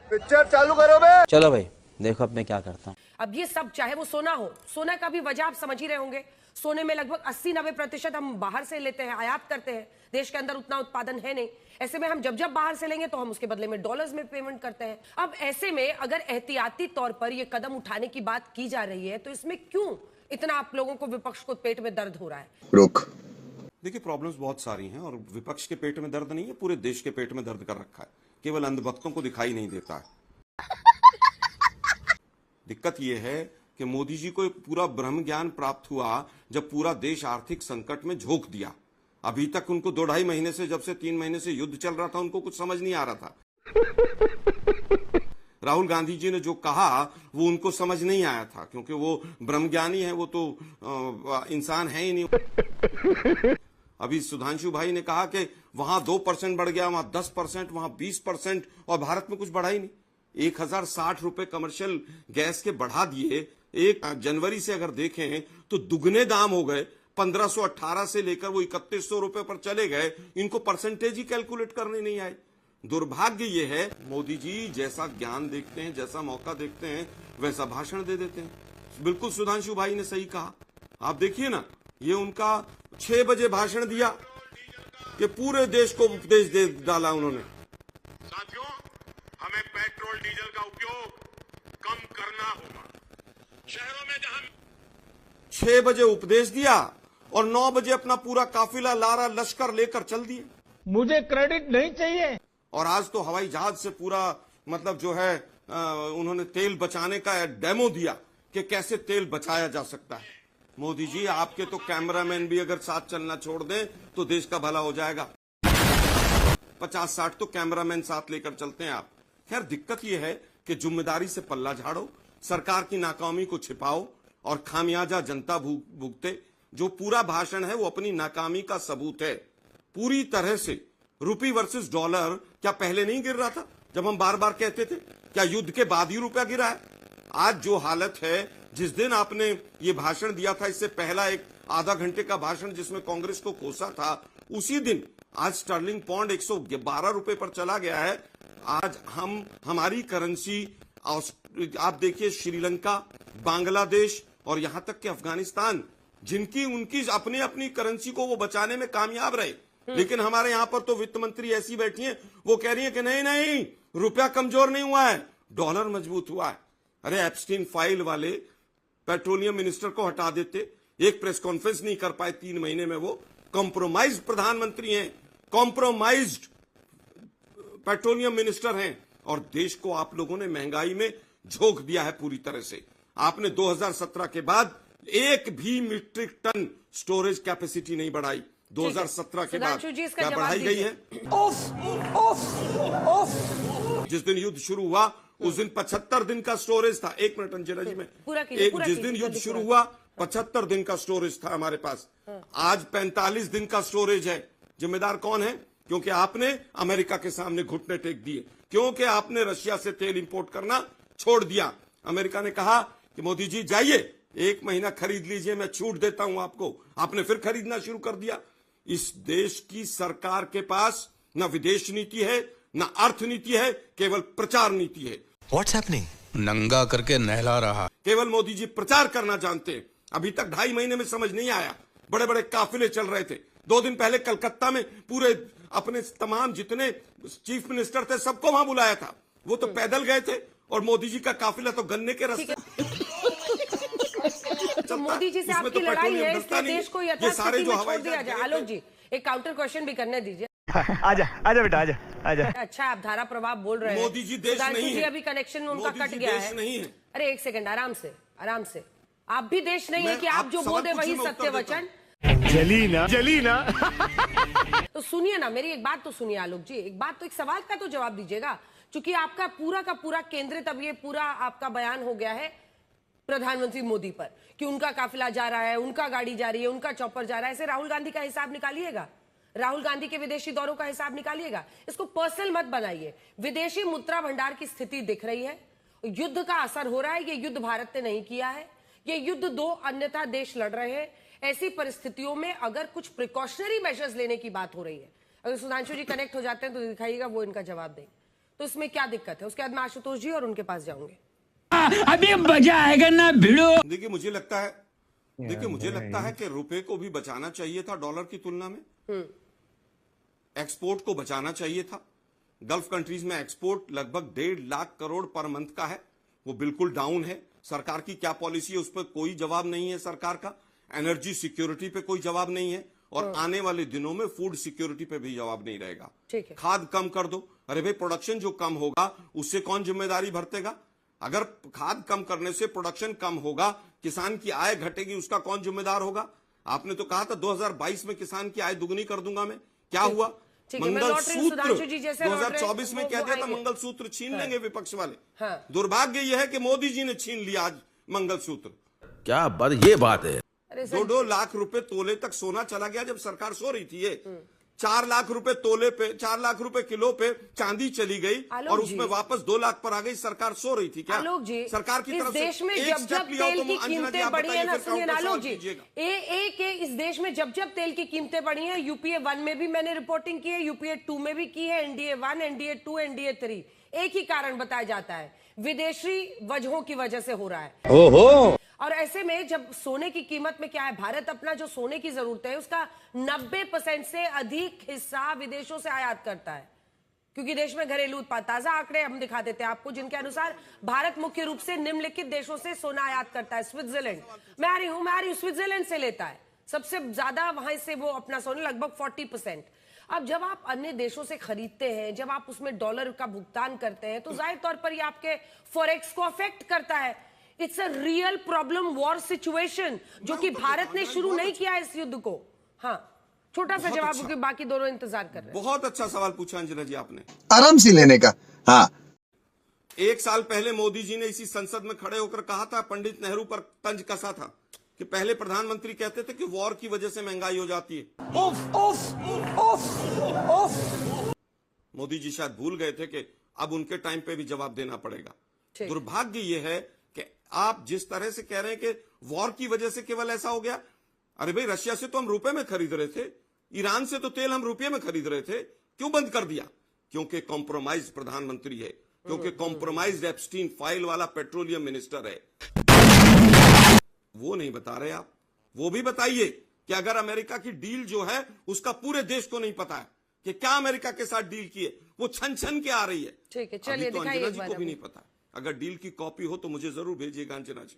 Picture चालू करो बे। चलो भाई देखो अब मैं क्या करता हूँ। अब ये सब चाहे वो सोना हो, सोना का भी वजह आप समझ ही रहे होंगे। सोने में लगभग 80-90% हम बाहर से लेते हैं, आयात करते हैं। देश के अंदर उतना उत्पादन है नहीं। ऐसे में हम जब जब बाहर से लेंगे तो हम उसके बदले में डॉलर्स में पेमेंट करते हैं। अब ऐसे में अगर एहतियाती तौर पर यह कदम उठाने की बात की जा रही है तो इसमें क्यों इतना आप लोगों को, विपक्ष को पेट में दर्द हो रहा है? रुक, देखिए प्रॉब्लम्स बहुत सारी हैं और विपक्ष के पेट में दर्द नहीं है, पूरे देश के पेट में दर्द कर रखा है। केवल अंधभक्तों को दिखाई नहीं देता है। दिक्कत यह है कि मोदी जी को पूरा ब्रह्म ज्ञान प्राप्त हुआ जब पूरा देश आर्थिक संकट में झोंक दिया। अभी तक उनको 2-2.5 महीने से, जब से 3 महीने से युद्ध चल रहा था, उनको कुछ समझ नहीं आ रहा था। राहुल गांधी जी ने जो कहा वो उनको समझ नहीं आया था, क्योंकि वो ब्रह्मज्ञानी है, वो तो इंसान है ही नहीं। अभी सुधांशु भाई ने कहा कि वहां 2% बढ़ गया, वहां 10%, वहां 20%, और भारत में कुछ बढ़ा ही नहीं। 1060 रुपए कमर्शियल गैस के बढ़ा दिए। 1 जनवरी से अगर देखें तो दुगने दाम हो गए। 1518 से लेकर वो 3100 रुपए पर चले गए। इनको परसेंटेज ही कैलकुलेट करने नहीं आए। दुर्भाग्य ये है, मोदी जी जैसा ज्ञान देखते हैं, जैसा मौका देखते हैं, वैसा भाषण दे देते हैं। बिल्कुल सुधांशु भाई ने सही कहा। आप देखिए ना, ये उनका 6 बजे भाषण दिया कि पूरे देश को उपदेश दे डाला उन्होंने। साथियों, हमें पेट्रोल डीजल का उपयोग कम करना होगा। शहरों में जहां 6 बजे उपदेश दिया और 9 बजे अपना पूरा काफिला, लारा लश्कर लेकर चल दिए। मुझे क्रेडिट नहीं चाहिए। और आज तो हवाई जहाज से पूरा मतलब जो है उन्होंने तेल बचाने का डेमो दिया कि कैसे तेल बचाया जा सकता है। मोदी जी, आपके तो कैमरामैन भी अगर साथ चलना छोड़ दें तो देश का भला हो जाएगा। 50-60 तो कैमरामैन साथ लेकर चलते हैं आप। खैर, दिक्कत यह है कि जिम्मेदारी से पल्ला झाड़ो, सरकार की नाकामी को छिपाओ और खामियाजा जनता भुगते। जो पूरा भाषण है वो अपनी नाकामी का सबूत है पूरी तरह से। रुपी वर्सेस डॉलर क्या पहले नहीं गिर रहा था जब हम बार बार कहते थे? क्या युद्ध के बाद ही रुपया गिरा है? आज जो हालत है, जिस दिन आपने ये भाषण दिया था, इससे पहला एक आधा घंटे का भाषण जिसमें कांग्रेस को कोसा था, उसी दिन आज स्टर्लिंग पौंड 112 रुपए पर चला गया है। आज हमारी करेंसी, आप देखिए श्रीलंका, बांग्लादेश और यहां तक कि अफगानिस्तान, जिनकी उनकी अपनी अपनी करेंसी को वो बचाने में कामयाब रहे, लेकिन हमारे यहां पर तो वित्त मंत्री ऐसी बैठी हैं, वो कह रही है कि नहीं नहीं, रुपया कमजोर नहीं हुआ है, डॉलर मजबूत हुआ है। अरे एप्स्टीन फाइल वाले पेट्रोलियम मिनिस्टर को हटा देते, एक प्रेस कॉन्फ्रेंस नहीं कर पाए 3 महीने में। वो कॉम्प्रोमाइज्ड प्रधानमंत्री हैं, कॉम्प्रोमाइज्ड पेट्रोलियम मिनिस्टर हैं, और देश को आप लोगों ने महंगाई में झोंक दिया है पूरी तरह से। आपने 2017 के बाद 1 भी मीट्रिक टन स्टोरेज कैपेसिटी नहीं बढ़ाई। 2017 के बाद क्या बढ़ाई गई है? जिस दिन युद्ध शुरू हुआ उस दिन 75 दिन का स्टोरेज था। 1 मिनट अंजना जी में, जिस दिन युद्ध शुरू हुआ 75 दिन का स्टोरेज था हमारे पास। आज 45 दिन का स्टोरेज है। जिम्मेदार कौन है? क्योंकि आपने अमेरिका के सामने घुटने टेक दिए, क्योंकि आपने रशिया से तेल इंपोर्ट करना छोड़ दिया। अमेरिका ने कहा कि मोदी जी जाइए, 1 महीना खरीद लीजिए, मैं छूट देता हूं आपको। आपने फिर खरीदना शुरू कर दिया। इस देश की सरकार के पास न विदेश नीति है, न अर्थ नीति है, केवल प्रचार नीति है। What's happening? नंगा करके नहला रहा। केवल मोदी जी प्रचार करना जानते हैं। अभी तक 2.5 महीने में समझ नहीं आया। बड़े बड़े काफिले चल रहे थे। 2 दिन पहले कलकत्ता में पूरे अपने तमाम जितने चीफ मिनिस्टर थे सबको वहां बुलाया था। वो तो पैदल गए थे और मोदी जी का काफिला तो गन्ने के रास्ते। तो मोदी जी से आपकी लड़ाई है, इसलिए देश को यथास्थिति में छोड़ दिया जाए। आलोक जी, एक काउंटर क्वेश्चन भी करने दीजिए। आजा आजा बेटा, आजा आजा। अच्छा, आप धारा प्रभाव बोल रहे हैं। मोदी जी देश नहीं है। अभी कनेक्शन में उनका कट गया है। नहीं है। अरे 1 सेकंड, आराम से आराम से। आप भी देश नहीं है कि आप जो बोल दे वही सत्य वचन। जली ना तो सुनिए ना, मेरी एक बात तो सुनिए आलोक जी, एक बात तो, एक सवाल का तो जवाब दीजिएगा। चूंकि आपका पूरा का पूरा केंद्रित अब ये पूरा आपका बयान हो गया है प्रधानमंत्री मोदी पर कि उनका काफिला जा रहा है, उनका गाड़ी जा रही है, उनका चॉपर जा रहा है। ऐसे राहुल गांधी का हिसाब निकालिएगा, राहुल गांधी के विदेशी दौरों का हिसाब निकालिएगा। इसको पर्सनल मत बनाइए। विदेशी मुद्रा भंडार की स्थिति दिख रही है, युद्ध का असर हो रहा है। ये युद्ध भारत ने नहीं किया है, ये युद्ध 2 अन्यथा देश लड़ रहे हैं। ऐसी परिस्थितियों में अगर कुछ प्रिकॉशनरी मेजर्स लेने की बात हो रही है, अगर सुधांशु जी कनेक्ट हो जाते हैं तो दिखाइएगा, वो इनका जवाब दें। तो इसमें क्या दिक्कत है? उसके बाद मैं आशुतोष जी और उनके पास जाऊंगी। अभी मजा आएगा ना भिड़ो। देखिए मुझे लगता है कि रुपए को भी बचाना चाहिए था डॉलर की तुलना में। एक्सपोर्ट को बचाना चाहिए था। गल्फ कंट्रीज में एक्सपोर्ट लगभग 1.5 लाख करोड़ पर मंथ का है, वो बिल्कुल डाउन है। सरकार की क्या पॉलिसी है उस पर कोई जवाब नहीं है सरकार का। एनर्जी सिक्योरिटी पे कोई जवाब नहीं है, और आने वाले दिनों में फूड सिक्योरिटी पे भी जवाब नहीं रहेगा। ठीक है। खाद कम कर दो। अरे भाई, प्रोडक्शन जो कम होगा उससे कौन जिम्मेदारी भरतेगा? अगर खाद कम करने से प्रोडक्शन कम होगा, किसान की आय घटेगी, उसका कौन जिम्मेदार होगा? आपने तो कहा था 2022 में किसान की आय दुगनी कर दूंगा मैं, क्या हुआ? मंगलसूत्र 2024 में कह दिया था मंगलसूत्र छीन लेंगे विपक्ष वाले। हाँ। दुर्भाग्य यह है कि मोदी जी ने छीन लिया आज मंगलसूत्र। क्या ये बात है। 2-2 लाख रुपए तोले तक सोना चला गया जब सरकार सो रही थी। ये 4 लाख रुपए तोले पे, 4 लाख रुपए किलो पे चांदी चली गई, और उसमें वापस 2 लाख पर आ गई। सरकार सो रही थी क्या? आलोक जी, सरकार की तरफ देश में से जब जब तेल की कीमतें बढ़ी है ना, सुनिए आलोक जी, इस देश में जब जब तेल की कीमतें बढ़ी हैं, यूपीए 1 में भी मैंने रिपोर्टिंग की है, यूपीए 2 में भी की है, एनडीए 1, एनडीए 2, एनडीए 3, एक ही कारण बताया जाता है, विदेशी वजहों की वजह से हो रहा है। ओहो। और ऐसे में जब सोने की कीमत में क्या है, भारत अपना जो सोने की जरूरत है उसका 90% से अधिक हिस्सा विदेशों से आयात करता है, क्योंकि देश में घरेलू उत्पाद, ताजा आंकड़े हम दिखा देते हैं आपको, जिनके अनुसार भारत मुख्य रूप से निम्नलिखित देशों से सोना आयात करता है। स्विट्जरलैंड, मैं आ रही हूं, स्विट्जरलैंड से लेता है सबसे ज्यादा, वहां से वो अपना सोना लगभग 40%। अब जब आप अन्य देशों से खरीदते हैं, जब आप उसमें डॉलर का भुगतान करते हैं, तो जाहिर तौर पर ये आपके फॉरेक्स को अफेक्ट करता है। It's a real problem, war situation, जो कि भारत ने शुरू नहीं किया इस युद्ध को। हाँ, छोटा सा जवाब, क्योंकि बाकी दोनों इंतजार कर रहे हैं। बहुत अच्छा सवाल पूछा अंजना जी आपने, आराम से लेने का। हाँ, 1 साल पहले मोदी जी ने इसी संसद में खड़े होकर कहा था, पंडित नेहरू पर तंज कसा था कि पहले प्रधानमंत्री कहते थे कि वॉर की वजह से महंगाई हो जाती है। मोदी जी शायद भूल गए थे कि अब उनके टाइम पे भी जवाब देना पड़ेगा। दुर्भाग्य यह है कि आप जिस तरह से कह रहे हैं कि वॉर की वजह से केवल ऐसा हो गया, अरे भाई, रशिया से तो हम रुपए में खरीद रहे थे, ईरान से तो तेल हम रुपये में खरीद रहे थे, क्यों बंद कर दिया? क्योंकि कॉम्प्रोमाइज प्रधानमंत्री है, क्योंकि कॉम्प्रोमाइज एप्स्टीन फाइल वाला पेट्रोलियम मिनिस्टर है। वो नहीं बता रहे आप। वो भी बताइए कि अगर अमेरिका की डील जो है उसका पूरे देश को नहीं पता है कि क्या अमेरिका के साथ डील की है, वो छन छन के आ रही है। ठीक है, चलिए तो दिखाइए अंजना एक जी बार को भी अभी। नहीं पता है। अगर डील की कॉपी हो तो मुझे जरूर भेजिएगा अंजना जी।